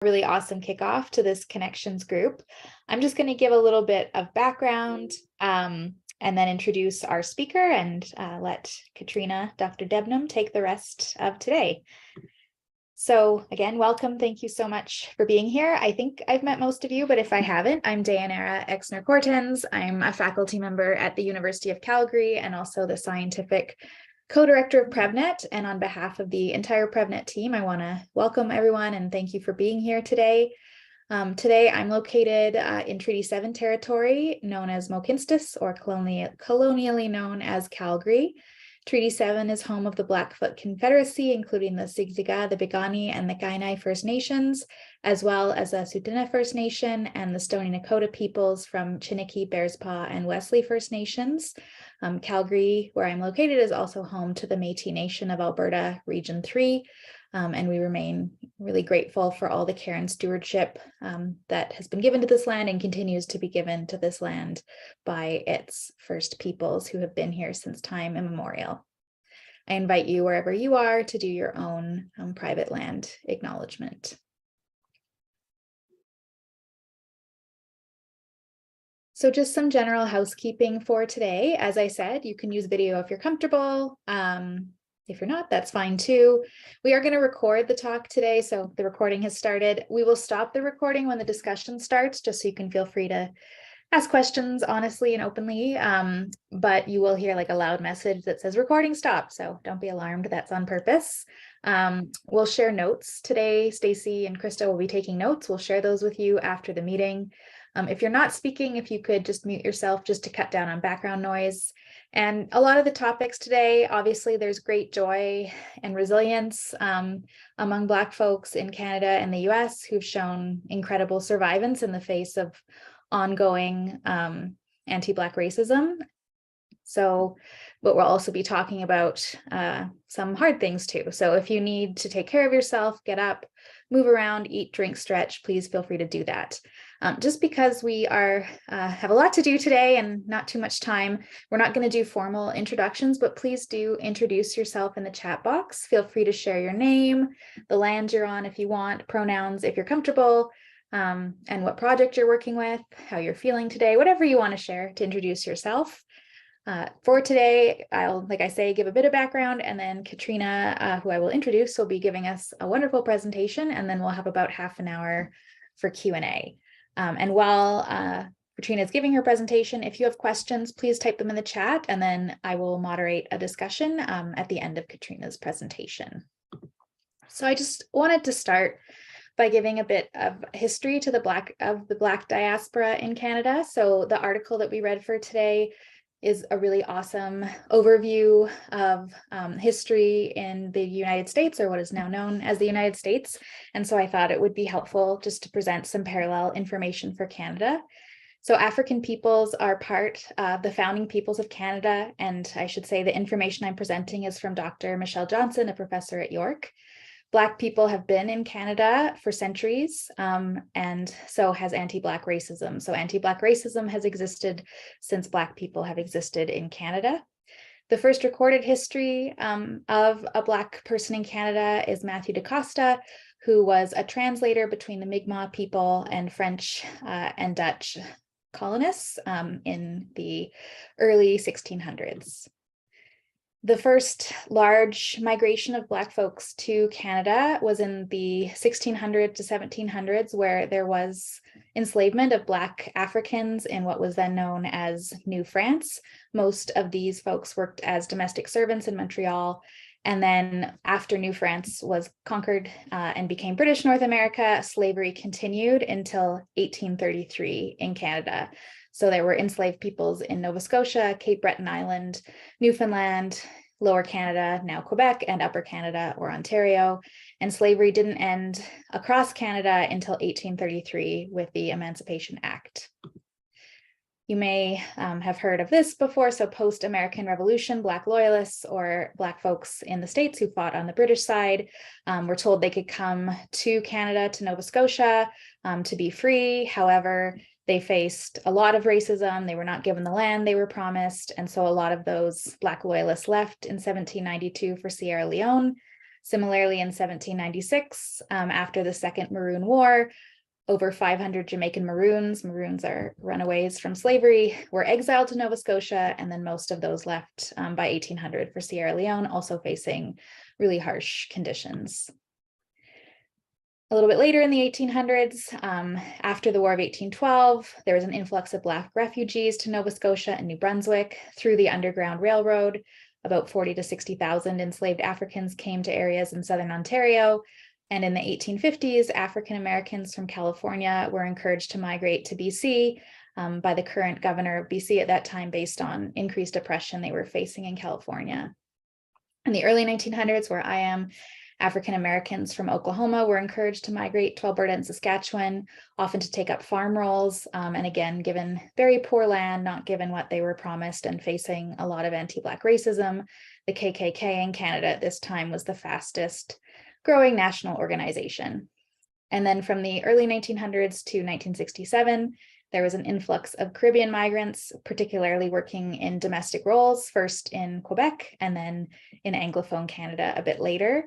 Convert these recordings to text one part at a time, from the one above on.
Really awesome kickoff to this connections group. I'm just going to give a little bit of background and then introduce our speaker and let Katrina, Dr. Debnam, take the rest of today. So again, welcome. Thank you so much for being here. I think I've met most of you, but if I haven't, I'm Dayanara Exner-Cortens. I'm a faculty member at the University of Calgary and also the scientific co-director of PREVNet, and on behalf of the entire PREVNet team, I want to welcome everyone and thank you for being here today. Today, I'm located in Treaty 7 territory, known as Mohkinstsis, or colonially known as Calgary. Treaty 7 is home of the Blackfoot Confederacy, including the Siksika, the Piikani, and the Kainai First Nations, as well as the Tsuut'ina First Nation and the Stoney Nakoda peoples from Chiniki, Bearspaw, and Wesley First Nations. Calgary, where I'm located, is also home to the Métis Nation of Alberta, Region 3, and we remain really grateful for all the care and stewardship that has been given to this land and continues to be given to this land by its first peoples who have been here since time immemorial. I invite you, wherever you are, to do your own private land acknowledgement. So just some general housekeeping for today. As I said, you can use video if you're comfortable. If you're not, that's fine too. We are going to record the talk today, so the recording has started. We will stop the recording when the discussion starts, just so you can feel free to ask questions honestly and openly, but you will hear like a loud message that says recording stopped, so don't be alarmed, that's on purpose. We'll share notes today. Stacy and Krista will be taking notes. We'll share those with you after the meeting. If you're not speaking, if you could just mute yourself just to cut down on background noise. And a lot of the topics today, obviously there's great joy and resilience among Black folks in Canada and the US who've shown incredible survivance in the face of ongoing anti-Black racism. So, but we'll also be talking about some hard things too. So if you need to take care of yourself, get up, move around, eat, drink, stretch, please feel free to do that. Just because we have a lot to do today and not too much time, we're not going to do formal introductions, but please do introduce yourself in the chat box. Feel free to share your name, the land you're on if you want, pronouns if you're comfortable, and what project you're working with, how you're feeling today, whatever you want to share to introduce yourself. For today, I'll, like I say, give a bit of background, and then Katrina, who I will introduce, will be giving us a wonderful presentation, and then we'll have about half an hour for Q&A. And while Katrina is giving her presentation, if you have questions, please type them in the chat, and then I will moderate a discussion at the end of Katrina's presentation. So I just wanted to start by giving a bit of history to the Black diaspora in Canada. So the article that we read for today is a really awesome overview of history in the United States, or what is now known as the United States. And so I thought it would be helpful just to present some parallel information for Canada. So African peoples are part of the founding peoples of Canada. And I should say the information I'm presenting is from Dr. Michelle Johnson, a professor at York. Black people have been in Canada for centuries, and so has anti-Black racism. So anti-Black racism has existed since Black people have existed in Canada. The first recorded history of a Black person in Canada is Matthew da Costa, who was a translator between the Mi'kmaq people and French and Dutch colonists in the early 1600s. The first large migration of Black folks to Canada was in the 1600s to 1700s, where there was enslavement of Black Africans in what was then known as New France. Most of these folks worked as domestic servants in Montreal. And then after New France was conquered and became British North America, slavery continued until 1833 in Canada. So there were enslaved peoples in Nova Scotia, Cape Breton Island, Newfoundland, Lower Canada, now Quebec, and Upper Canada or Ontario. And slavery didn't end across Canada until 1833 with the Emancipation Act. You may have heard of this before. So post-American Revolution, Black loyalists or Black folks in the States who fought on the British side were told they could come to Canada, to Nova Scotia, to be free. However, they faced a lot of racism. They were not given the land they were promised. And so a lot of those Black loyalists left in 1792 for Sierra Leone. Similarly, in 1796, after the Second Maroon War, over 500 Jamaican Maroons are runaways from slavery, were exiled to Nova Scotia, and then most of those left by 1800 for Sierra Leone, also facing really harsh conditions. A little bit later in the 1800s, after the War of 1812, there was an influx of Black refugees to Nova Scotia and New Brunswick through the Underground Railroad. About 40 to 60,000 enslaved Africans came to areas in Southern Ontario. And in the 1850s, African Americans from California were encouraged to migrate to BC by the current governor of BC at that time, based on increased oppression they were facing in California. In the early 1900s, where I am, African Americans from Oklahoma were encouraged to migrate to Alberta and Saskatchewan, often to take up farm roles. And again, given very poor land, not given what they were promised, and facing a lot of anti-Black racism, the KKK in Canada at this time was the fastest growing national organization. And then from the early 1900s to 1967, there was an influx of Caribbean migrants, particularly working in domestic roles, first in Quebec and then in Anglophone Canada a bit later.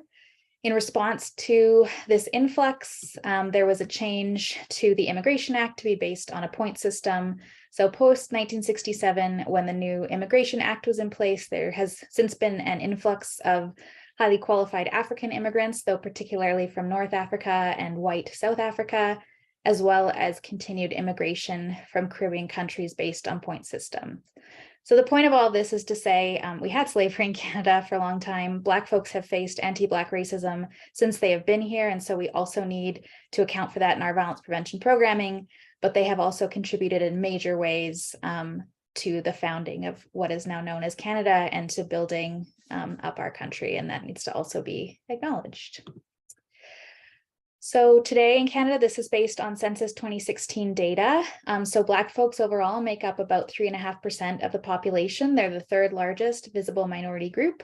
In response to this influx, there was a change to the Immigration Act to be based on a point system. So post 1967, when the new Immigration Act was in place, there has since been an influx of highly qualified African immigrants, though particularly from North Africa and white South Africa, as well as continued immigration from Caribbean countries based on point system. So the point of all of this is to say, we had slavery in Canada for a long time. Black folks have faced anti-Black racism since they have been here. And so we also need to account for that in our violence prevention programming, but they have also contributed in major ways to the founding of what is now known as Canada and to building up our country. And that needs to also be acknowledged. So today in Canada, this is based on Census 2016 data. So Black folks overall make up about 3.5% of the population. They're the third largest visible minority group.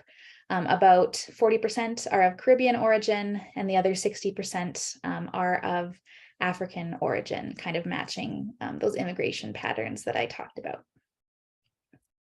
About 40% are of Caribbean origin, and the other 60% are of African origin, kind of matching those immigration patterns that I talked about.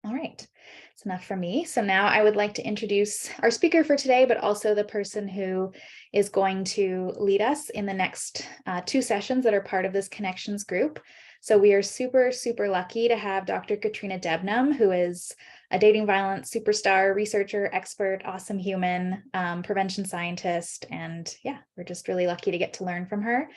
All right, that's enough for me. So now I would like to introduce our speaker for today, but also the person who is going to lead us in the next 2 sessions that are part of this connections group. So we are super, super lucky to have Dr. Katrina Debnam, who is a dating violence superstar, researcher, expert, awesome human, prevention scientist. And yeah, we're just really lucky to get to learn from her.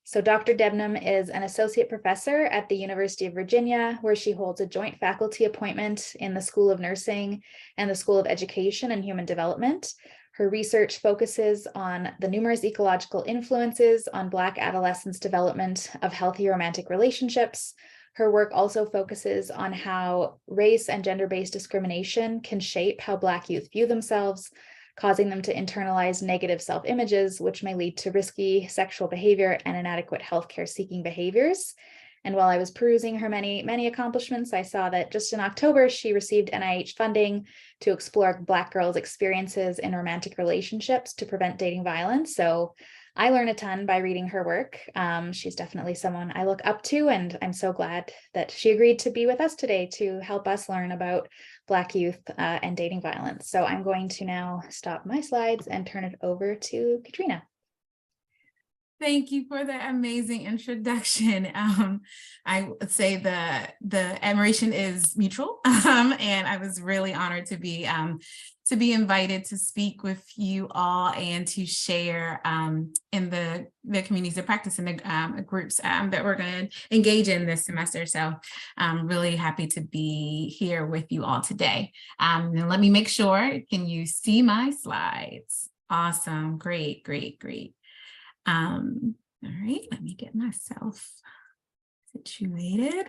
So Dr. Debnam is an associate professor at the University of Virginia, where she holds a joint faculty appointment in the School of Nursing and the School of Education and Human Development. Her research focuses on the numerous ecological influences on Black adolescents' development of healthy romantic relationships. Her work also focuses on how race and gender-based discrimination can shape how Black youth view themselves, causing them to internalize negative self-images, which may lead to risky sexual behavior and inadequate healthcare seeking behaviors. And while I was perusing her many, many accomplishments, I saw that just in October, she received NIH funding to explore Black girls' experiences in romantic relationships to prevent dating violence. So I learn a ton by reading her work. She's definitely someone I look up to, and I'm so glad that she agreed to be with us today to help us learn about Black youth and dating violence. So I'm going to now stop my slides and turn it over to Katrina. Thank you for the amazing introduction. I would say the admiration is mutual, and I was really honored to be invited to speak with you all and to share in the communities of practice and the groups that we're going to engage in this semester. So I'm really happy to be here with you all today. And let me make sure, can you see my slides? Awesome, great, great, great. All right, let me get myself situated.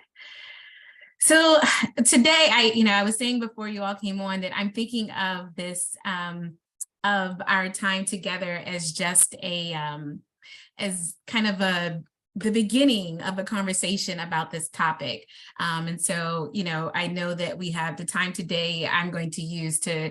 So today, I was saying before you all came on that I'm thinking of this, of our time together as just as kind of the beginning of a conversation about this topic. And so, I know that we have the time today I'm going to use to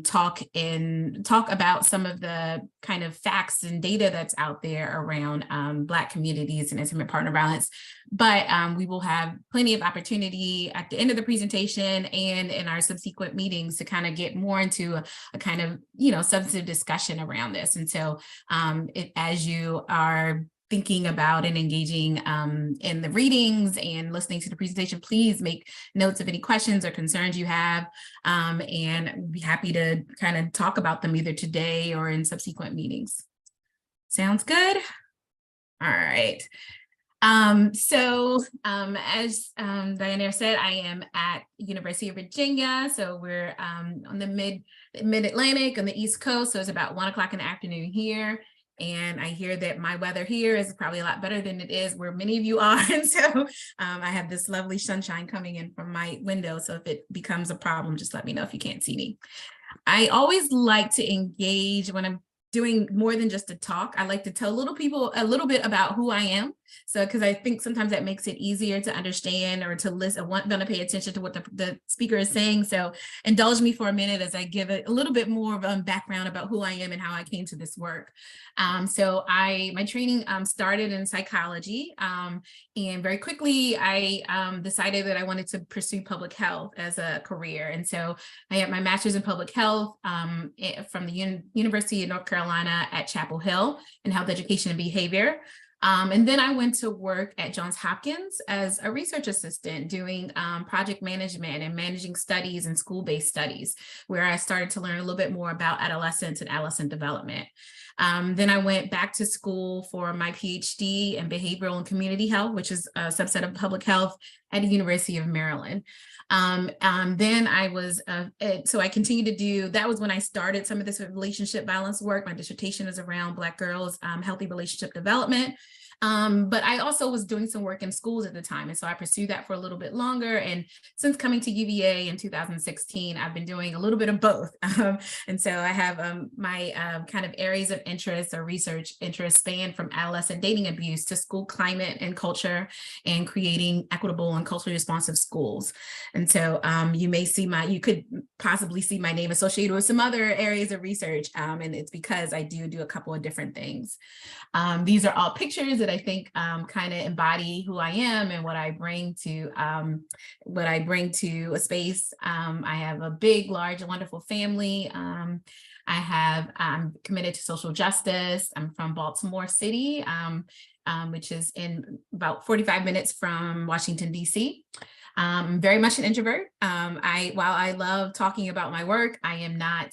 talk about some of the kind of facts and data that's out there around Black communities and intimate partner violence. But we will have plenty of opportunity at the end of the presentation and in our subsequent meetings to kind of get more into a kind of, substantive discussion around this. And so as you are thinking about and engaging in the readings and listening to the presentation, please make notes of any questions or concerns you have, and we'd be happy to kind of talk about them either today or in subsequent meetings. Sounds good? All right. As Diana said, I am at University of Virginia. So we're on the mid-Atlantic on the East Coast. So it's about 1 o'clock in the afternoon here. And I hear that my weather here is probably a lot better than it is where many of you are. And so I have this lovely sunshine coming in from my window. So if it becomes a problem, just let me know if you can't see me. I always like to engage when I'm doing more than just a talk. I like to tell people a little bit about who I am. So, because I think sometimes that makes it easier to understand or to listen, want them to pay attention to what the speaker is saying. So indulge me for a minute as I give a little bit more of a background about who I am and how I came to this work. My training started in psychology, and very quickly I decided that I wanted to pursue public health as a career. And so I had my master's in public health from the University of North Carolina at Chapel Hill in health education and behavior. And then I went to work at Johns Hopkins as a research assistant doing project management and managing studies and school-based studies, where I started to learn a little bit more about adolescents and adolescent development. Then I went back to school for my PhD in behavioral and community health, which is a subset of public health at the University of Maryland. Then I was, so I continued to do, that was when I started some of this relationship violence work. My dissertation is around Black girls, healthy relationship development. But I also was doing some work in schools at the time. And so I pursued that for a little bit longer. And since coming to UVA in 2016, I've been doing a little bit of both. And so I have my kind of areas of interest or research interest span from adolescent dating abuse to school climate and culture and creating equitable and culturally responsive schools. And so you could possibly see my name associated with some other areas of research. And it's because I do a couple of different things. These are all pictures that I think kind of embody who I am and what I bring to a space. I have a big, large, wonderful family. I'm committed to social justice. I'm from Baltimore City, which is in about 45 minutes from Washington, D.C. I'm very much an introvert. While I love talking about my work, I am not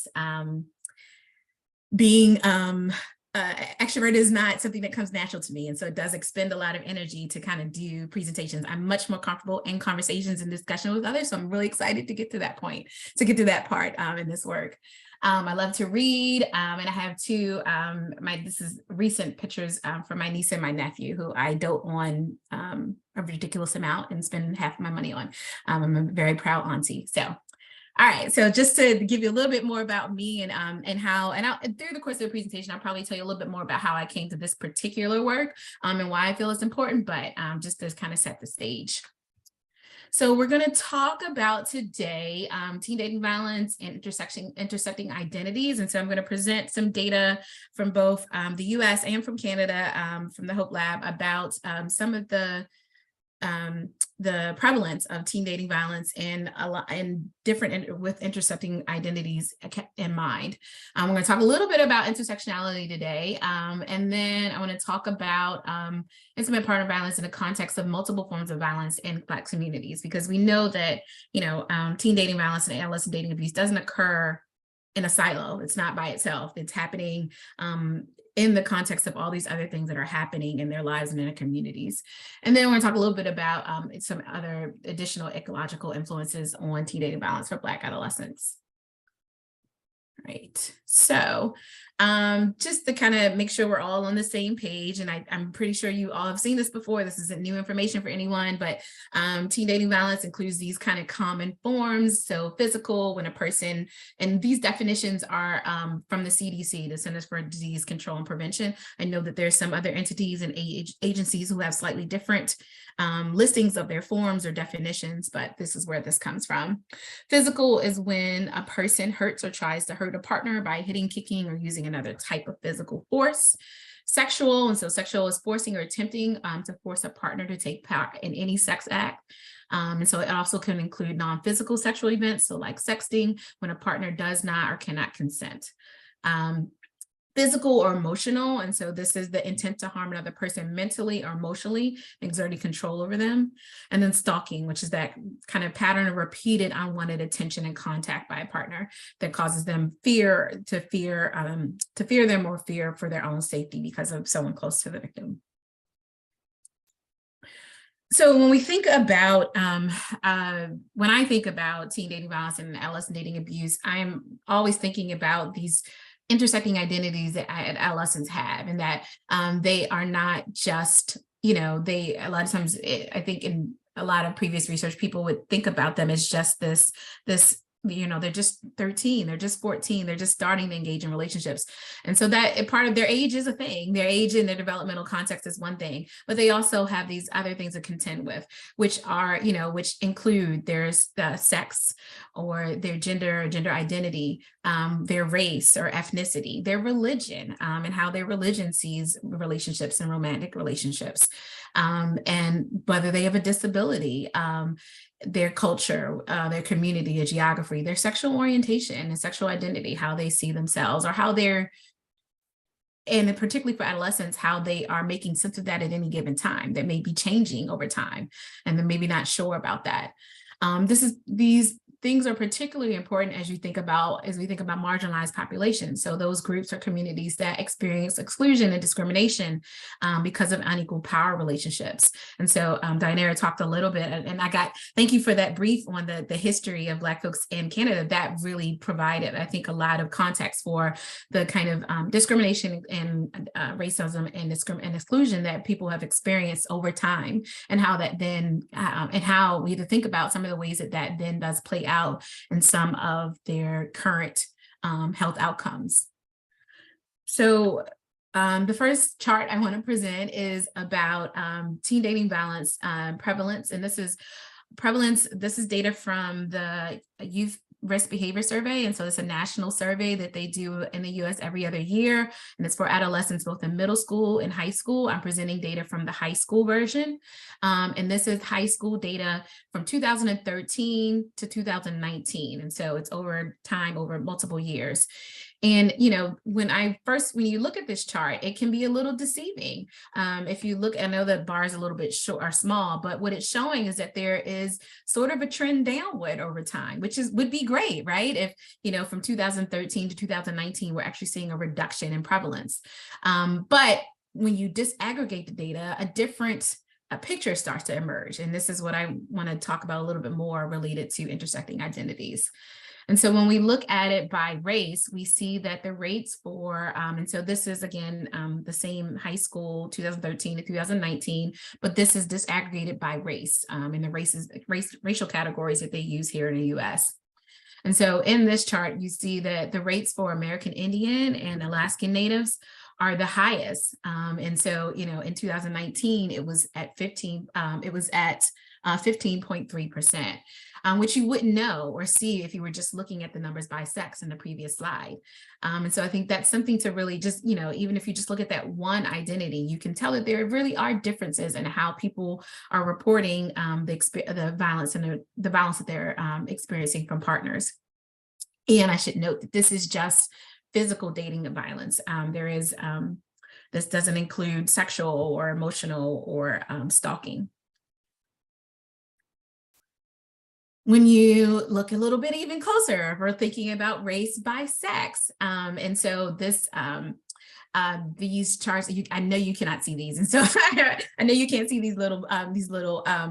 extrovert is not something that comes natural to me. And so it does expend a lot of energy to kind of do presentations. I'm much more comfortable in conversations and discussion with others. So I'm really excited to get to that point, to get to that part in this work. I love to read, and I have two, this is recent pictures from my niece and my nephew, who I dote on a ridiculous amount and spend half of my money on. I'm a very proud auntie. So. All right, so just to give you a little bit more about me and through the course of the presentation, I'll probably tell you a little bit more about how I came to this particular work and why I feel it's important, but just to kind of set the stage. So we're going to talk about today teen dating violence and intersecting identities. And so I'm going to present some data from both the US and from Canada, from the Hope Lab, about some of the prevalence of teen dating violence with intersecting identities in mind. We're going to talk a little bit about intersectionality today, and then I want to talk about intimate partner violence in the context of multiple forms of violence in Black communities, because we know that teen dating violence and adolescent dating abuse doesn't occur in a silo. It's not by itself. It's happening in the context of all these other things that are happening in their lives and in their communities. And then I want to talk a little bit about some other additional ecological influences on teen dating violence for Black adolescents. Right. So just to kind of make sure we're all on the same page. And I'm pretty sure you all have seen this before. This isn't new information for anyone, but teen dating violence includes these kind of common forms. So physical, when a person, and these definitions are from the CDC, the Centers for Disease Control and Prevention. I know that there's some other entities and agencies who have slightly different listings of their forms or definitions, but this is where this comes from. Physical is when a person hurts or tries to hurt a partner by hitting, kicking, or using another type of physical force. Sexual, and so sexual is forcing or attempting to force a partner to take part in any sex act. And so it also can include non-physical sexual events, so like sexting, when a partner does not or cannot consent. Physical or emotional, and so this is the intent to harm another person mentally or emotionally, exerting control over them. And then stalking, which is that kind of pattern of repeated unwanted attention and contact by a partner that causes them fear them or fear for their own safety because of someone close to the victim. So when we think about, when I think about teen dating violence and adolescent dating abuse, I'm always thinking about these intersecting identities that adolescents have, and that they are not just, a lot of times, I think in a lot of previous research, people would think about them as just this, they're just 13, they're just 14, they're just starting to engage in relationships. And so that part of their age is a thing. Their age and their developmental context is one thing, but they also have these other things to contend with, which are, which include there's the sex or their gender identity, their race or ethnicity, their religion, and how their religion sees relationships and romantic relationships, and whether they have a disability, their culture, their community, their geography, their sexual orientation and sexual identity, how they see themselves, or how they're, and particularly for adolescents, how they are making sense of that at any given time. That may be changing over time, and they're maybe not sure about that. These things are particularly important as we think about marginalized populations. So those groups or communities that experience exclusion and discrimination because of unequal power relationships. And so Diana talked a little bit, and thank you for that brief on the history of Black folks in Canada. That really provided, I think, a lot of context for the kind of discrimination and racism and exclusion that people have experienced over time, and how that then, and how we need to think about some of the ways that then does play out in some of their current health outcomes. So the first chart I want to present is about teen dating violence prevalence. And this is prevalence. This is data from the Youth Risk Behavior Survey. And so it's a national survey that they do in the US every other year. And it's for adolescents, both in middle school and high school. I'm presenting data from the high school version. And this is high school data from 2013 to 2019. And so it's over time, over multiple years. And, when you look at this chart, it can be a little deceiving. If you look, I know the bar is a little bit short or small, but what it's showing is that there is sort of a trend downward over time, which would be great, right? If, from 2013 to 2019, we're actually seeing a reduction in prevalence. But when you disaggregate the data, a picture starts to emerge. And this is what I want to talk about a little bit more related to intersecting identities. And so when we look at it by race, we see that the rates for, and so this is again, the same high school, 2013 to 2019, but this is disaggregated by race, and the racial categories that they use here in the US. And so in this chart, you see that the rates for American Indian and Alaskan Natives are the highest. And so, in 2019, it was at 15.3%, which you wouldn't know or see if you were just looking at the numbers by sex in the previous slide. And so I think that's something to really just, even if you just look at that one identity, you can tell that there really are differences in how people are reporting the violence and the violence that they're experiencing from partners. And I should note that this is just physical dating violence. This doesn't include sexual or emotional or stalking. When you look a little bit even closer, we're thinking about race by sex. And so this these charts, I know you cannot see these. And so I know you can't see these little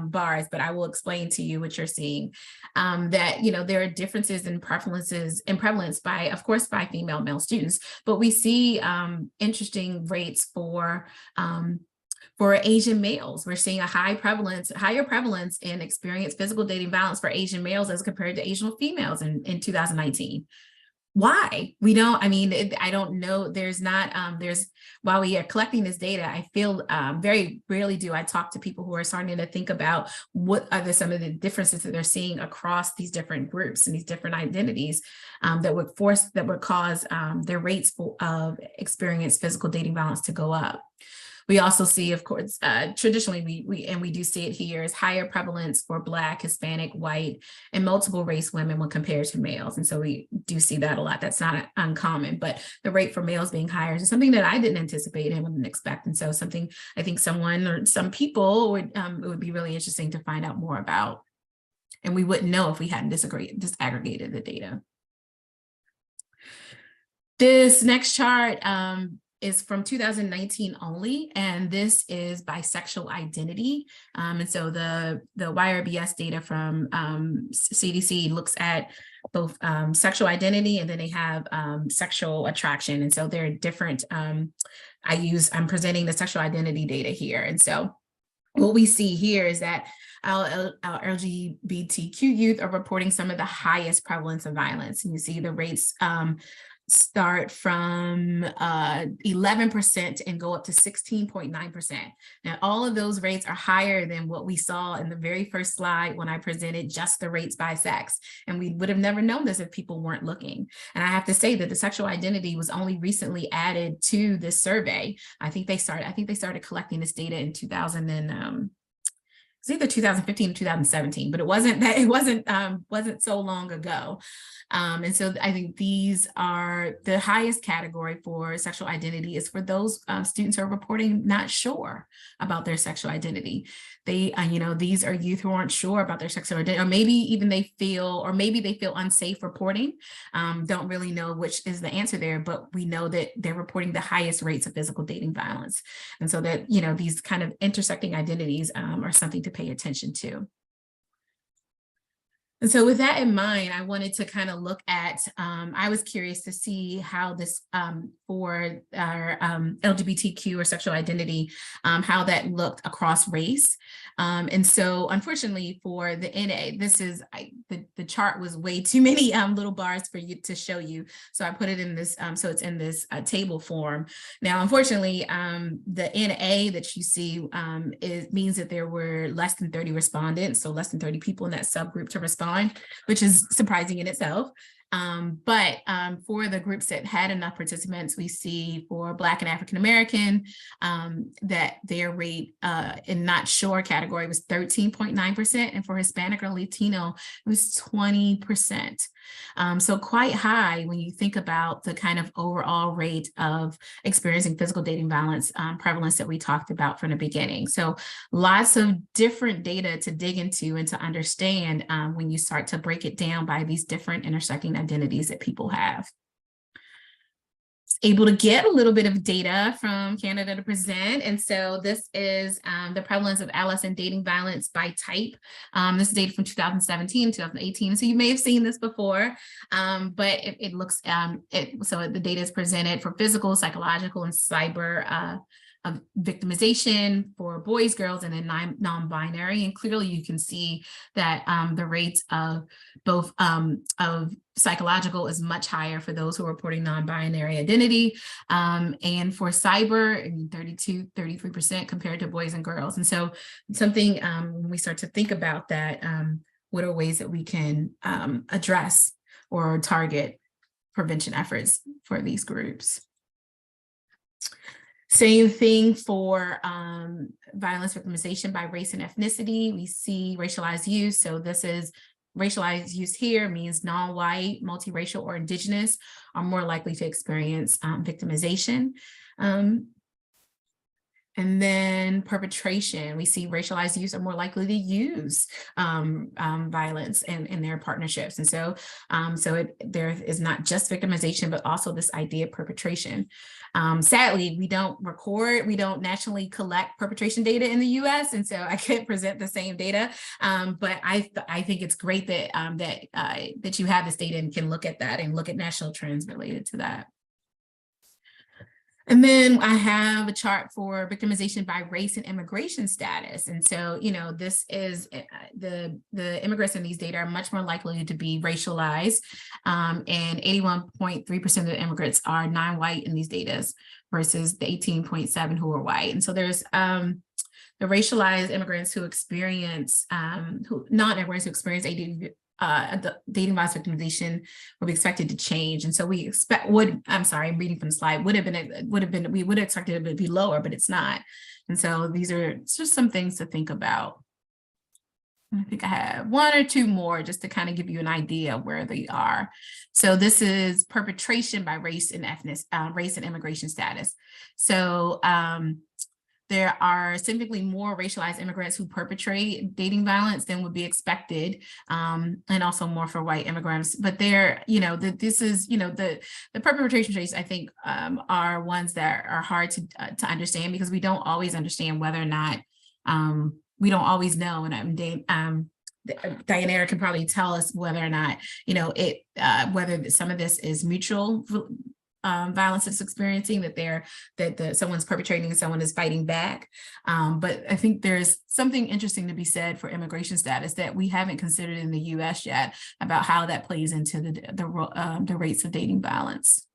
bars, but I will explain to you what you're seeing. That, there are differences in prevalence by, of course, by female male students, but we see interesting rates for Asian males. We're seeing a higher prevalence in experienced physical dating violence for Asian males as compared to Asian females in 2019. Why? We don't, I don't know. There's not, while we are collecting this data, I feel very rarely do I talk to people who are starting to think about what are some of the differences that they're seeing across these different groups and these different identities that would cause their rates of experienced physical dating violence to go up. We also see, of course, traditionally, we do see it here, is higher prevalence for Black, Hispanic, white, and multiple race women when compared to males. And so we do see that a lot. That's not uncommon, but the rate for males being higher is something that I didn't anticipate and wouldn't expect. And so something I think someone or some people it would be really interesting to find out more about. And we wouldn't know if we hadn't disaggregated the data. This next chart is from 2019 only, and this is by sexual identity. And so the YRBS data from CDC looks at both sexual identity, and then they have sexual attraction. And so they're different. I'm presenting the sexual identity data here. And so what we see here is that our LGBTQ youth are reporting some of the highest prevalence of violence. And you see the rates start from 11% and go up to 16.9%. Now, all of those rates are higher than what we saw in the very first slide when I presented just the rates by sex. And we would have never known this if people weren't looking. And I have to say that the sexual identity was only recently added to this survey. I think they started collecting this data in 2000 and it's either 2015 or 2017, but it wasn't so long ago. And so I think these are the highest category for sexual identity is for those students who are reporting not sure about their sexual identity. They, these are youth who aren't sure about their sexual identity, or maybe they feel unsafe reporting, don't really know which is the answer there, but we know that they're reporting the highest rates of physical dating violence. And so that, these kind of intersecting identities are something to pay attention to. And so with that in mind, I wanted to kind of look at, I was curious to see how this for our LGBTQ or sexual identity, how that looked across race. And so unfortunately for the NA, this is, the chart was way too many little bars for you to show you. So I put it in this, so it's in this table form. Now, unfortunately, the NA that you see means that there were less than 30 respondents, so less than 30 people in that subgroup to respond, which is surprising in itself. But for the groups that had enough participants, we see for Black and African American that their rate in not sure category was 13.9%, and for Hispanic or Latino, it was 20%. So quite high when you think about the kind of overall rate of experiencing physical dating violence prevalence that we talked about from the beginning. So lots of different data to dig into and to understand when you start to break it down by these different intersecting identities that people have. Able to get a little bit of data from Canada to present. And so this is the prevalence of adolescent dating violence by type. This is data from 2017, 2018. So you may have seen this before, but it looks, so the data is presented for physical, psychological, and cyber of victimization for boys, girls, and then non-binary. And clearly you can see that the rates of both of psychological is much higher for those who are reporting non-binary identity. And for cyber, 33% compared to boys and girls. And so something when we start to think about that, what are ways that we can address or target prevention efforts for these groups? Same thing for violence victimization by race and ethnicity. We see racialized use. So this is racialized use here means non-white, multiracial, or indigenous are more likely to experience victimization. And then perpetration, we see racialized youth are more likely to use violence in their partnerships. And so, there is not just victimization, but also this idea of perpetration. Sadly, we don't nationally collect perpetration data in the US. And so I can't present the same data, but I think it's great that, that you have this data and can look at that and look at national trends related to that. And then I have a chart for victimization by race and immigration status. And so, this is the immigrants in these data are much more likely to be racialized. And 81.3% of the immigrants are non-white in these data versus the 18.7% who are white. And so there's the racialized immigrants who experience, non-immigrants who experience the dating violence victimization would be expected to change. And so we I'm reading from the slide, we would have expected it to be lower, but it's not. And so these are just some things to think about. I think I have one or two more just to kind of give you an idea of where they are. So this is perpetration by race and race and immigration status. So there are significantly more racialized immigrants who perpetrate dating violence than would be expected, and also more for white immigrants. But the perpetration rates, I think, are ones that are hard to understand because we don't always understand whether or not, we don't always know. And Diana can probably tell us whether or not, whether some of this is mutual violence is experiencing, that someone's perpetrating and someone is fighting back. But I think there's something interesting to be said for immigration status that we haven't considered in the US yet about how that plays into the rates of dating violence.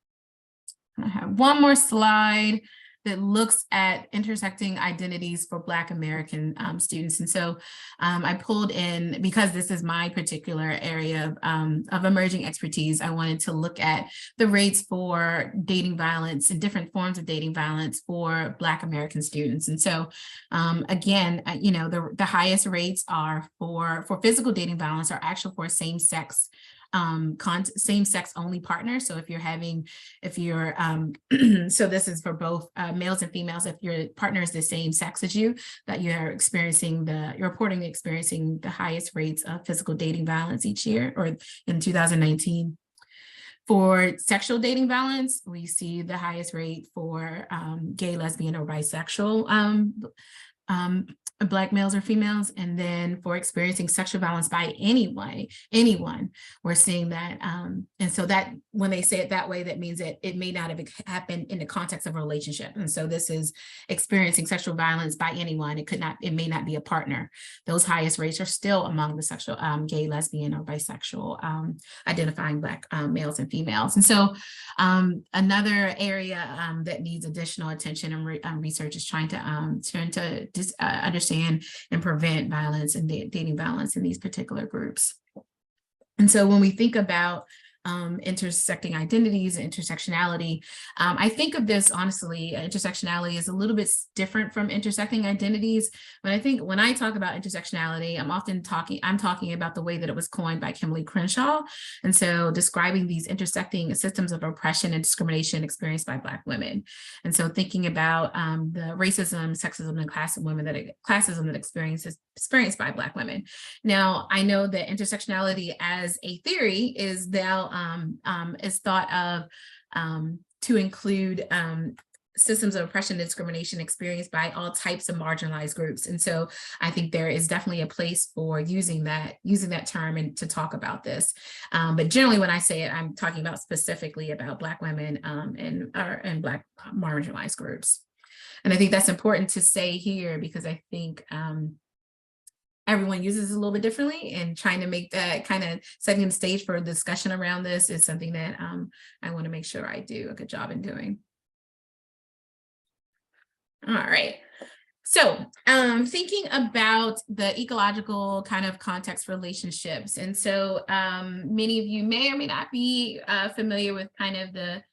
I have one more slide that looks at intersecting identities for Black American students. And so I pulled in, because this is my particular area of emerging expertise, I wanted to look at the rates for dating violence and different forms of dating violence for Black American students. And so again, the highest rates are for physical dating violence are actually for same-sex only partners. So so this is for both males and females. If your partner is the same sex as you, that you're reporting experiencing the highest rates of physical dating violence each year, or in 2019. For sexual dating violence, we see the highest rate for gay, lesbian, or bisexual Black males or females. And then for experiencing sexual violence by anyone, we're seeing that. And so that when they say it that way, that means that it may not have happened in the context of a relationship. And so this is experiencing sexual violence by anyone. It may not be a partner. Those highest rates are still among the sexual gay, lesbian, or bisexual identifying Black males and females. And so another area that needs additional attention and research is trying to understand and prevent violence and dating violence in these particular groups. And so when we think about intersecting identities and intersectionality, I think of this, honestly, intersectionality is a little bit different from intersecting identities. But when I talk about intersectionality, I'm talking about the way that it was coined by Kimberly Crenshaw. And so describing these intersecting systems of oppression and discrimination experienced by Black women. And so thinking about the racism, sexism, and classism that experienced by Black women. Now, I know that intersectionality as a theory is now is thought of to include systems of oppression and discrimination experienced by all types of marginalized groups. And so I think there is definitely a place for using that term and to talk about this. But generally, when I say it, I'm talking about specifically about Black women and Black marginalized groups. And I think that's important to say here because I think everyone uses it a little bit differently, and trying to make that kind of setting the stage for a discussion around this is something that I want to make sure I do a good job in doing. All right. So thinking about the ecological kind of context relationships. And so many of you may or may not be familiar with kind of the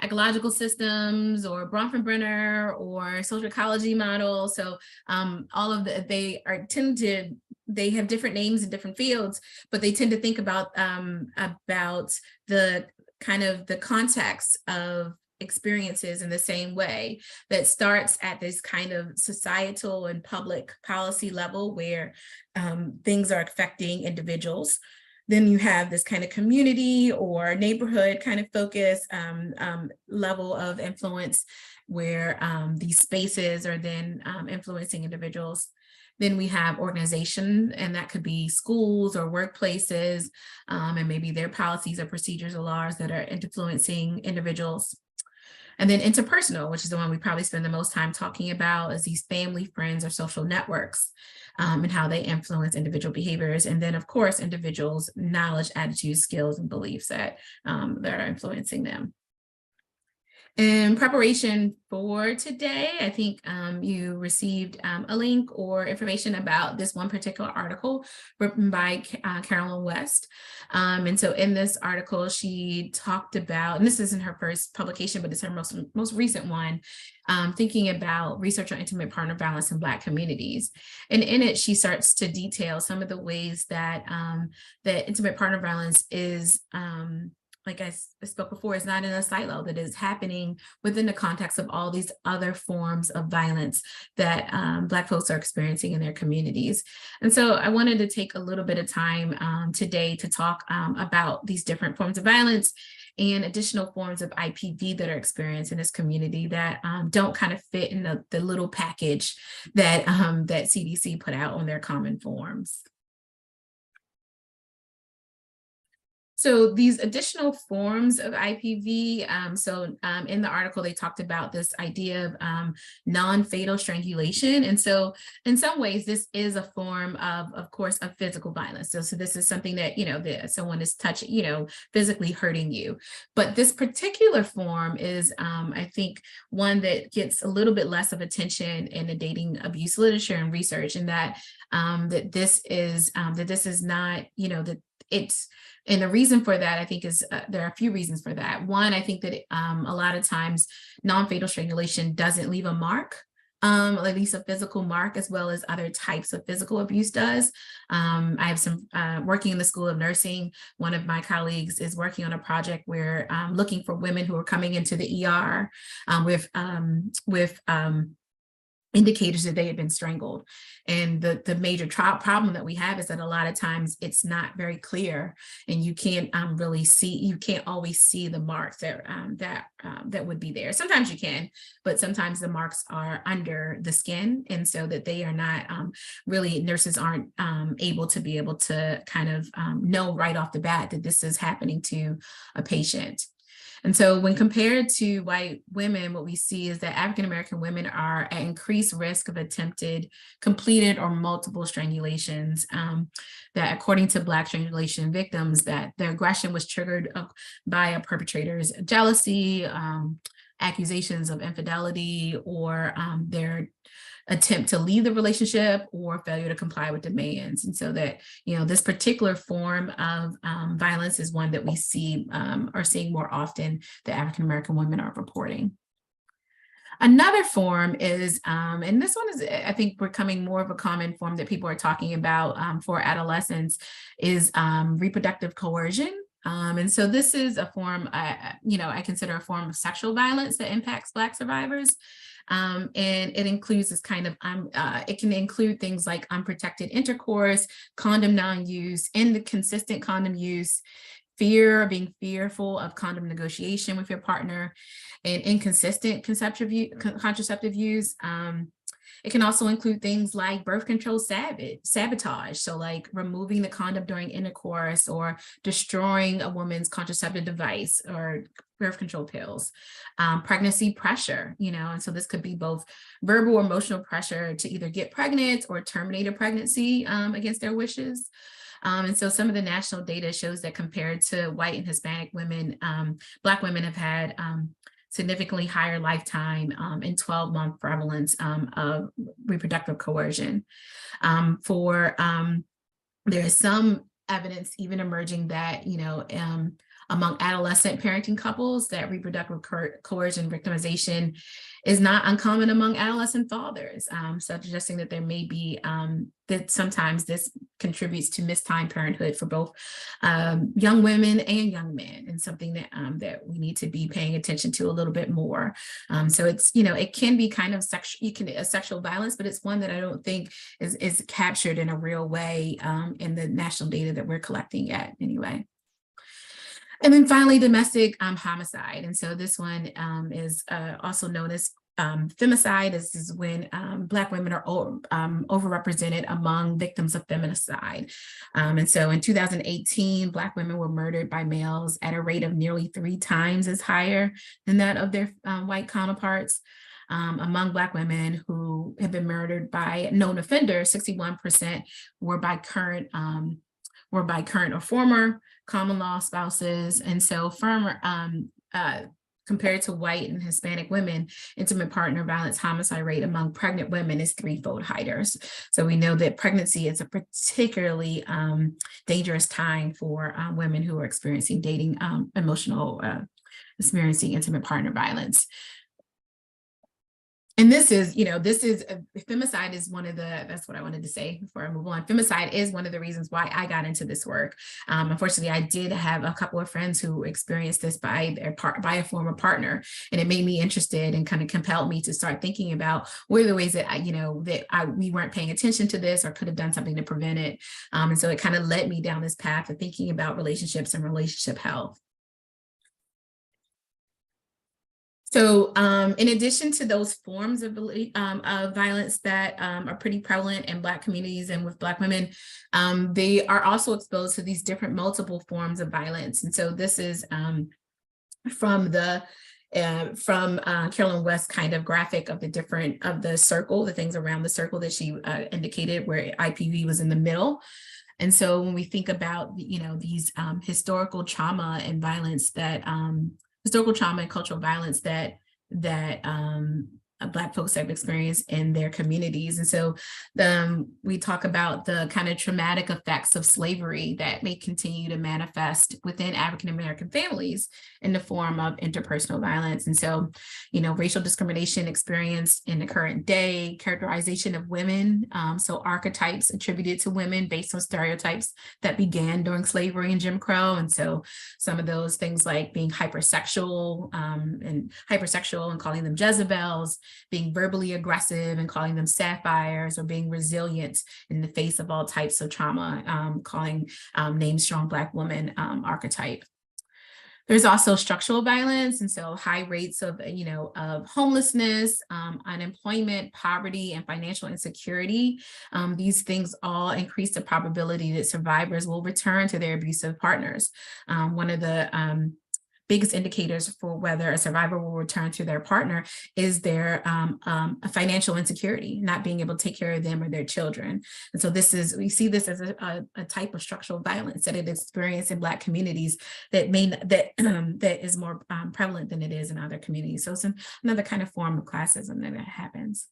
ecological systems or Bronfenbrenner or social ecology model. So all of they have different names in different fields, but they tend to think about the kind of the context of experiences in the same way, that starts at this kind of societal and public policy level where things are affecting individuals. Then you have this kind of community or neighborhood kind of focus level of influence where these spaces are then influencing individuals. Then we have organization, and that could be schools or workplaces, and maybe their policies or procedures or laws that are influencing individuals. And then interpersonal, which is the one we probably spend the most time talking about, is these family, friends, or social networks, and how they influence individual behaviors. And then, of course, individuals' knowledge, attitudes, skills, and beliefs that are influencing them. In preparation for today, I think you received a link or information about this one particular article written by Carolyn West. And so in this article, she talked about, and this isn't her first publication, but it's her most recent one, thinking about research on intimate partner violence in Black communities. And in it, she starts to detail some of the ways that that intimate partner violence is like I spoke before, is not in a silo, that is happening within the context of all these other forms of violence that Black folks are experiencing in their communities. And so I wanted to take a little bit of time today to talk about these different forms of violence and additional forms of IPV that are experienced in this community that don't kind of fit in the little package that, that CDC put out on their common forms. So these additional forms of IPV, in the article, they talked about this idea of non-fatal strangulation. And so in some ways, this is a form of course, of physical violence. So this is something that, that someone is touching, physically hurting you. But this particular form is, I think, one that gets a little bit less of attention in the dating abuse literature and research, and that this is not, that it's, and the reason for that, I think, is there are a few reasons for that. One, I think that a lot of times non-fatal strangulation doesn't leave a mark, at least a physical mark, as well as other types of physical abuse does. I have some working in the School of Nursing. One of my colleagues is working on a project where looking for women who are coming into the ER with indicators that they had been strangled. And the major problem that we have is that a lot of times it's not very clear, and you can't you can't always see the marks that would be there. Sometimes you can, but sometimes the marks are under the skin, and so that they are not nurses aren't able to kind of know right off the bat that this is happening to a patient. And so when compared to white women, what we see is that African-American women are at increased risk of attempted, completed, or multiple strangulations, that according to Black strangulation victims, that their aggression was triggered by a perpetrator's jealousy, accusations of infidelity, or their attempt to leave the relationship or failure to comply with demands. And so that, this particular form of violence is one that we see are seeing more often that African-American women are reporting. Another form is, and this one is, I think, becoming more of a common form that people are talking about for adolescents, is reproductive coercion. And so this is a form, I consider a form of sexual violence that impacts Black survivors. And it includes this kind of, it can include things like unprotected intercourse, condom non-use, inconsistent condom use, being fearful of condom negotiation with your partner, and inconsistent contraceptive use. It can also include things like birth control sabotage. So like removing the condom during intercourse, or destroying a woman's contraceptive device or birth control pills. Pregnancy pressure, and so this could be both verbal or emotional pressure to either get pregnant or terminate a pregnancy against their wishes. And so some of the national data shows that compared to white and Hispanic women, Black women have had significantly higher lifetime and 12-month prevalence of reproductive coercion. There is some evidence even emerging that, among adolescent parenting couples, that reproductive coercion victimization is not uncommon among adolescent fathers, suggesting that there may be, that sometimes this contributes to missed time parenthood for both young women and young men, and something that that we need to be paying attention to a little bit more. So it's, it can be kind of sexual violence, but it's one that I don't think is captured in a real way in the national data that we're collecting yet anyway. And then finally, domestic homicide. And so this one is also known as femicide. This is when Black women are overrepresented among victims of feminicide. And so in 2018, Black women were murdered by males at a rate of nearly 3 times as higher than that of their white counterparts. Among Black women who have been murdered by known offenders, 61% were by current or former common law spouses. And so compared to white and Hispanic women, intimate partner violence homicide rate among pregnant women is 3-fold higher. So we know that pregnancy is a particularly dangerous time for women who are experiencing experiencing intimate partner violence. And femicide is one of that's what I wanted to say before I move on. Femicide is one of the reasons why I got into this work. Unfortunately, I did have a couple of friends who experienced this by a former partner, and it made me interested and kind of compelled me to start thinking about what are the ways that we weren't paying attention to this or could have done something to prevent it. And so it kind of led me down this path of thinking about relationships and relationship health. So in addition to those forms of violence that are pretty prevalent in Black communities and with Black women, they are also exposed to these different multiple forms of violence. And so this is from Carolyn West's kind of graphic of the circle, the things around the circle that she indicated, where IPV was in the middle. And so when we think about, these historical trauma and violence historical trauma and cultural violence that Black folks have experienced in their communities. And so we talk about the kind of traumatic effects of slavery that may continue to manifest within African-American families in the form of interpersonal violence. And so, racial discrimination experienced in the current day, characterization of women, so archetypes attributed to women based on stereotypes that began during slavery and Jim Crow. And so some of those things like being hypersexual and calling them Jezebels, being verbally aggressive and calling them sapphires, or being resilient in the face of all types of trauma, calling named strong Black woman archetype. There's also structural violence, and so high rates of homelessness, unemployment, poverty, and financial insecurity. These things all increase the probability that survivors will return to their abusive partners. One of the biggest indicators for whether a survivor will return to their partner is their financial insecurity, not being able to take care of them or their children. And so we see this as a type of structural violence that is experienced in Black communities that is more prevalent than it is in other communities. So it's another kind of form of classism that happens.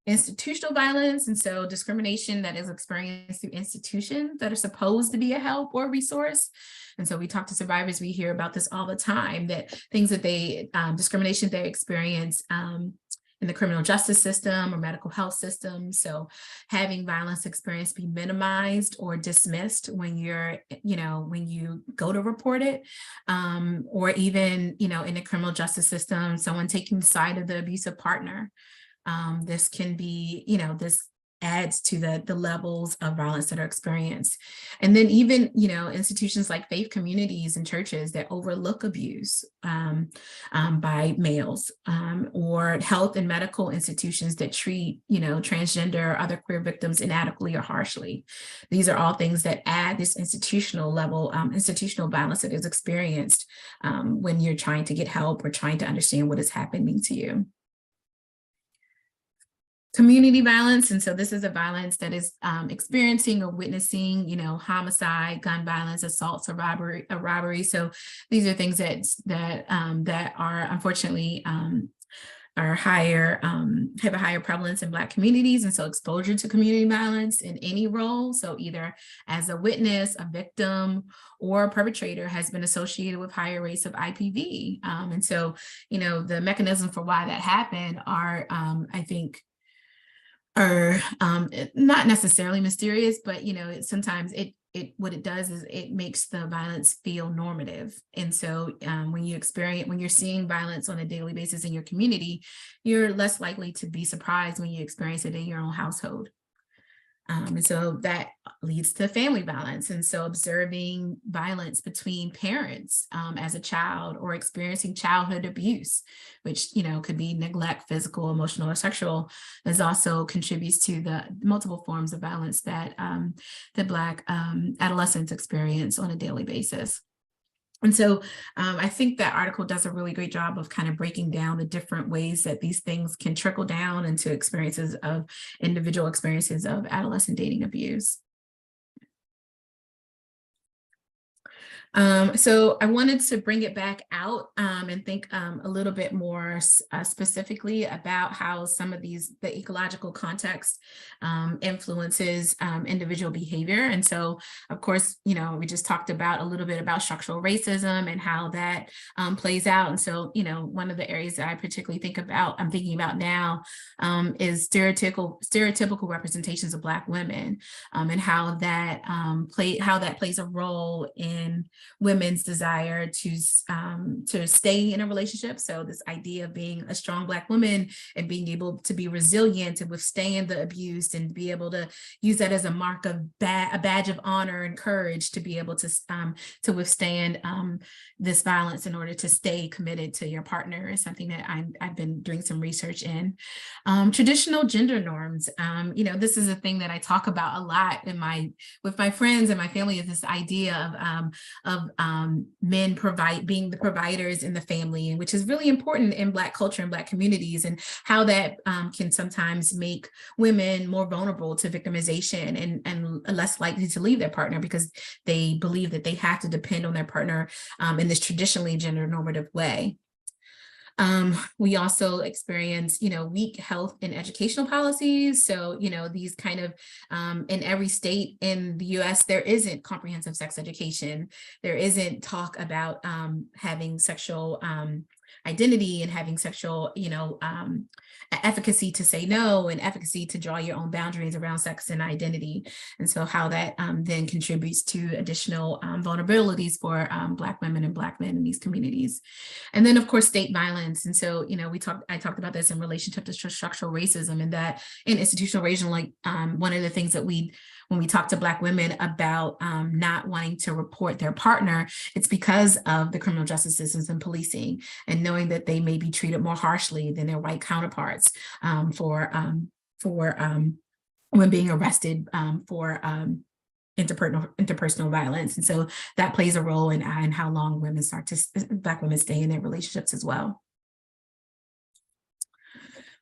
Institutional violence, and so discrimination that is experienced through institutions that are supposed to be a help or resource. And so we talk to survivors, we hear about this all the time, that things that discrimination they experience in the criminal justice system or medical health system. So having violence experience be minimized or dismissed when when you go to report it, or even, in the criminal justice system, someone taking the side of the abusive partner. This can be, this adds to the levels of violence that are experienced. And then even, institutions like faith communities and churches that overlook abuse by males, or health and medical institutions that treat, transgender or other queer victims inadequately or harshly. These are all things that add this institutional level, institutional violence that is experienced when you're trying to get help or trying to understand what is happening to you. Community violence, and so this is a violence that is experiencing or witnessing, homicide, gun violence, assaults, or robbery. So these are things that are unfortunately are higher, have a higher prevalence in Black communities, and so exposure to community violence in any role, so either as a witness, a victim, or a perpetrator, has been associated with higher rates of IPV. And so, the mechanism for why that happened are, I think, are not necessarily mysterious, but sometimes what it does is it makes the violence feel normative. And so when you're seeing violence on a daily basis in your community, you're less likely to be surprised when you experience it in your own household. And so that leads to family violence. And so observing violence between parents as a child, or experiencing childhood abuse, which, could be neglect, physical, emotional, or sexual, is also contributes to the multiple forms of violence that the Black adolescents experience on a daily basis. And so I think that article does a really great job of kind of breaking down the different ways that these things can trickle down into individual experiences of adolescent dating abuse. So I wanted to bring it back out and think a little bit more specifically about how some of the ecological context influences individual behavior. And so, of course, we just talked about a little bit about structural racism and how that plays out. And so, one of the areas that I particularly I'm thinking about now is stereotypical representations of Black women and how that plays a role in women's desire to stay in a relationship. So this idea of being a strong Black woman and being able to be resilient and withstand the abuse and be able to use that as a mark of a badge of honor and courage to be able to withstand this violence in order to stay committed to your partner is something that I've been doing some research in. Traditional gender norms. This is a thing that I talk about a lot with my friends and my family, is this idea of men being the providers in the family, and which is really important in Black culture and Black communities, and how that can sometimes make women more vulnerable to victimization and less likely to leave their partner because they believe that they have to depend on their partner in this traditionally gender normative way. We also experience, weak health and educational policies. So, these kind of, in every state in the US, there isn't comprehensive sex education. There isn't talk about having sexual identity and having sexual, efficacy to say no and efficacy to draw your own boundaries around sex and identity. And so how that then contributes to additional vulnerabilities for Black women and Black men in these communities. And then, of course, state violence. And so, I talked about this in relationship to structural racism, and that in institutional racism, like one of the things that when we talk to Black women about not wanting to report their partner, it's because of the criminal justice systems and policing, and knowing that they may be treated more harshly than their white counterparts for when being arrested for interpersonal violence. And so that plays a role in how long Black women stay in their relationships as well.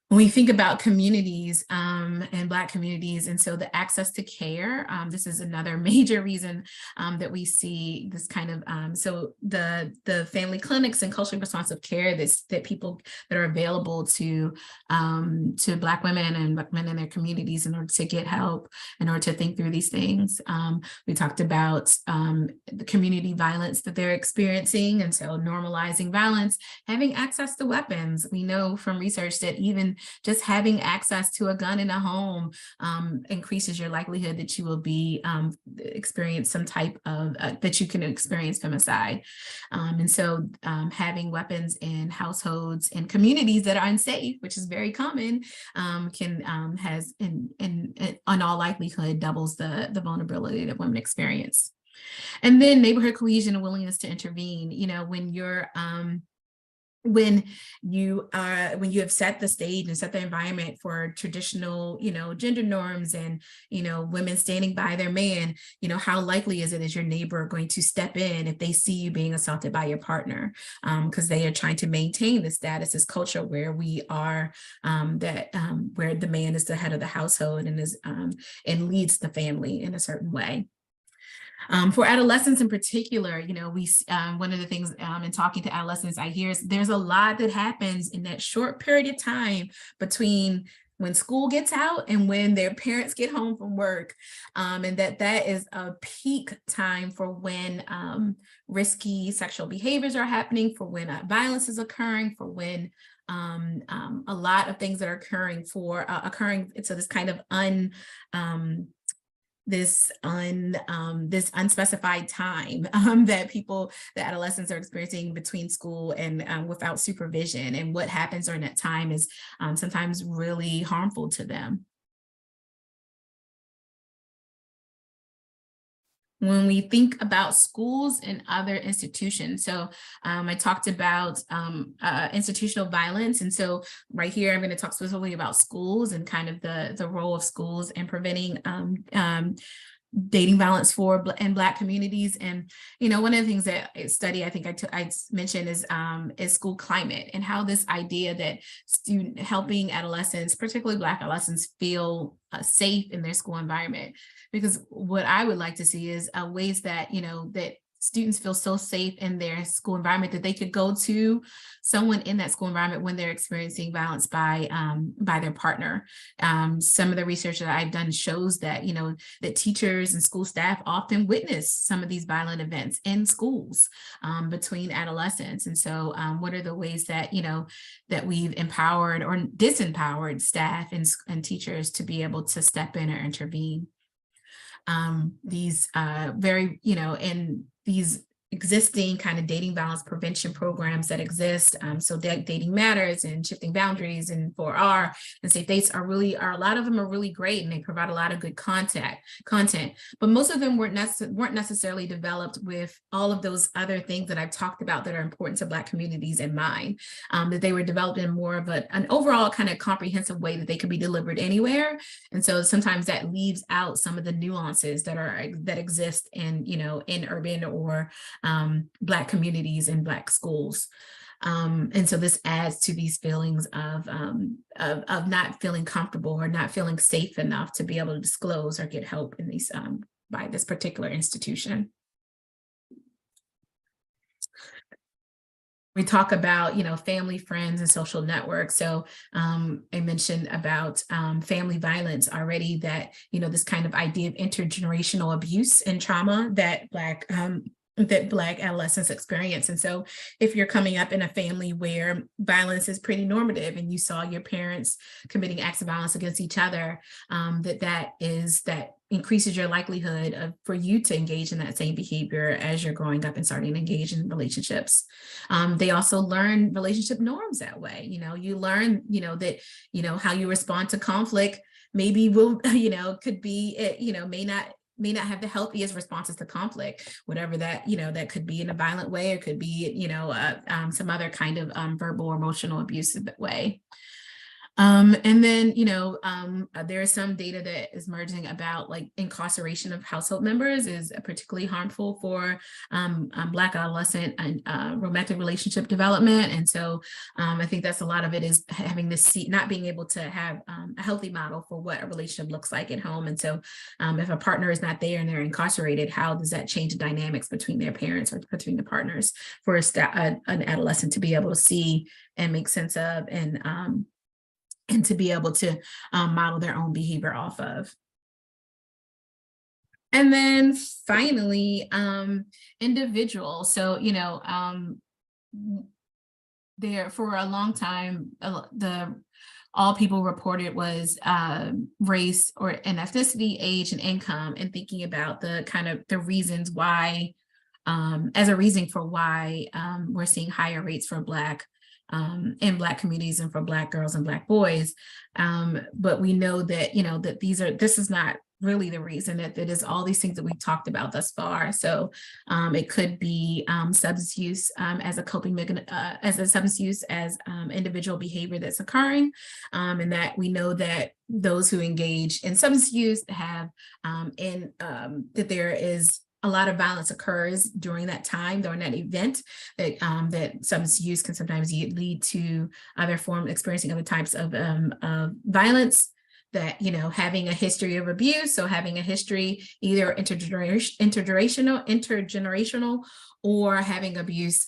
When we think about communities and Black communities, and so the access to care, this is another major reason that we see this kind of, so the family clinics and culturally responsive care that are available to Black women and Black men in their communities in order to get help, in order to think through these things. We talked about the community violence that they're experiencing, and so normalizing violence, having access to weapons. We know from research that even just having access to a gun in a home increases your likelihood that you will be experience some type of that you can experience femicide. And so having weapons in households and communities that are unsafe, which is very common, has in all likelihood doubles the vulnerability that women experience. And then neighborhood cohesion and willingness to intervene. When you have set the stage and set the environment for traditional, gender norms and, women standing by their man, how likely is your neighbor going to step in if they see you being assaulted by your partner? Because they are trying to maintain the status, this culture where we are, where the man is the head of the household and leads the family in a certain way. For adolescents in particular, one of the things in talking to adolescents I hear is there's a lot that happens in that short period of time between when school gets out and when their parents get home from work, and that is a peak time for when risky sexual behaviors are happening, for when violence is occurring, for when a lot of things that are occurring so this kind of this unspecified time that adolescents are experiencing between school and without supervision, and what happens during that time is sometimes really harmful to them. When we think about schools and other institutions, so I talked about institutional violence, and so right here I'm going to talk specifically about schools and kind of the role of schools in preventing dating violence in Black communities. And one of the things that I study, I think I mentioned, is school climate, and how this idea that helping adolescents, particularly Black adolescents, feel safe in their school environment. Because what I would like to see is ways that that students feel so safe in their school environment that they could go to someone in that school environment when they're experiencing violence by their partner. Some of the research that I've done shows that, that teachers and school staff often witness some of these violent events in schools between adolescents. And so what are the ways that, that we've empowered or disempowered staff and teachers to be able to step in or intervene? These in these existing kind of dating violence prevention programs that exist. So Dating Matters and Shifting Boundaries and 4R and Safe Dates are a lot of them are really great, and they provide a lot of good content, but most of them weren't necessarily developed with all of those other things that I've talked about that are important to Black communities in mind, that they were developed in more of an overall kind of comprehensive way that they could be delivered anywhere. And so sometimes that leaves out some of the nuances that exist in, in urban or Black communities and Black schools. And so this adds to these feelings of not feeling comfortable or not feeling safe enough to be able to disclose or get help in these by this particular institution. We talk about, family, friends, and social networks. So I mentioned about family violence already, that, this kind of idea of intergenerational abuse and trauma that Black adolescents experience. And so if you're coming up in a family where violence is pretty normative and you saw your parents committing acts of violence against each other, that increases your likelihood for you to engage in that same behavior as you're growing up and starting to engage in relationships. They also learn relationship norms that way. You learn, that, how you respond to conflict maybe could be, may not have the healthiest responses to conflict, whatever that, that could be in a violent way, or could be, some other kind of verbal or emotional abusive way. And then, there is some data that is emerging about incarceration of household members is particularly harmful for Black adolescent and romantic relationship development. And so I think that's a lot of it is having this not being able to have a healthy model for what a relationship looks like at home. And so if a partner is not there and they're incarcerated, how does that change the dynamics between their parents or between the partners for an adolescent to be able to see and make sense of, and to be able to model their own behavior off of. And then finally, individuals. So, there for a long time, all people reported was race or an ethnicity, age, and income, and thinking about the reasons why, as a reason for why we're seeing higher rates for Black in Black communities and for Black girls and Black boys. But we know that, that this is not really the reason, that it is all these things that we've talked about thus far. So it could be substance use as a coping mechanism, as a substance use as individual behavior that's occurring. And that we know that those who engage in substance use have that there is a lot of violence occurs during that time, during that event, that substance use can sometimes lead to experiencing other types of violence, that, having a history of abuse, so having a history either intergenerational or having abuse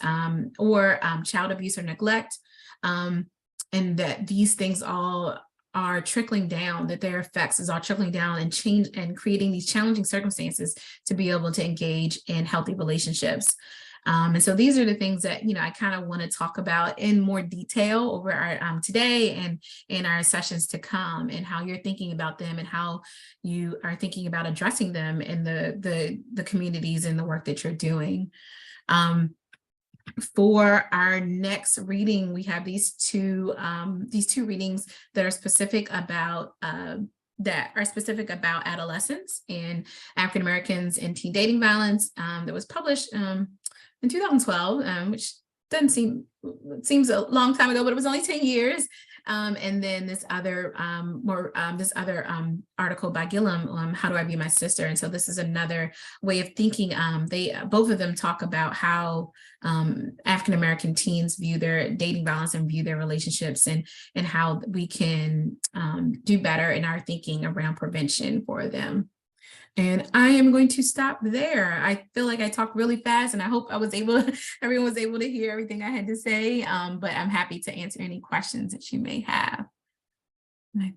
or child abuse or neglect, and that these things all are trickling down, that their effects is all trickling down and creating these challenging circumstances to be able to engage in healthy relationships. And so these are the things that, I kind of want to talk about in more detail over our today and in our sessions to come, and how you're thinking about them and how you are thinking about addressing them in the communities and the work that you're doing. For our next reading, we have these two readings that are specific about adolescents and African Americans and teen dating violence, that was published in 2012, which seems a long time ago, but it was only 10 years. And then this other article by Gillum, How Do I Be My Sister? And so this is another way of thinking. Both of them talk about how African American teens view their dating violence and view their relationships, and how we can do better in our thinking around prevention for them. And I am going to stop there. I feel like I talked really fast, and I hope everyone was able to hear everything I had to say, but I'm happy to answer any questions that you may have.